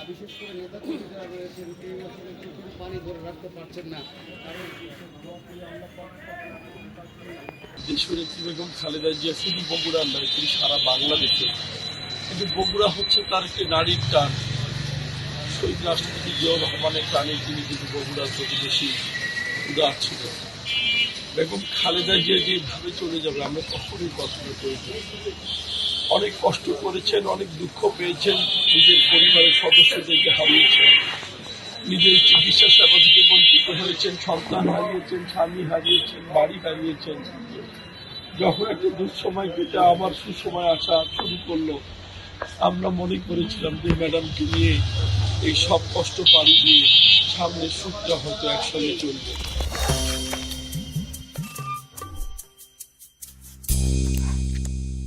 বিশেষ করে নেতাকর্মী যারা রয়েছেন তিনি আসলে চোখের পানি ধরে রাখতে পারছেন না। দেশনেত্রী বেগম খালেদা জিয়া শুধু বগুড়ার নয়, তিনি সারা বাংলাদেশে, কিন্তু বগুড়া হচ্ছে তার একটি নারীর টান। শহীদ রাষ্ট্রপতি জিয়াউর রহমানের টানে তিনি কিন্তু বগুড়ার প্রতি বেশি উদার ছিলেন। বেগম খালেদা জিয়া যেভাবে চলে যাবে আমরা কখনোই কল্পনা করিনি। অনেক কষ্ট করেছেন, অনেক দুঃখ পেয়েছেন, নিজের পরিবারের সদস্যদেরকে হারিয়েছেন, নিজের চিকিৎসা সেবা থেকে বঞ্চিত হয়েছেন, সন্তান হারিয়েছেন, স্বামী হারিয়েছেন, বাড়ি হারিয়েছেন। যখন একটা দুঃসময় কেটে আবার সুসময় আসা শুরু করলো, আমরা মনে করেছিলাম যে ম্যাডামকে নিয়ে এই সব কষ্ট পাড়ি দিয়ে সামনের সুখটা হয়তো একসঙ্গে চলবে।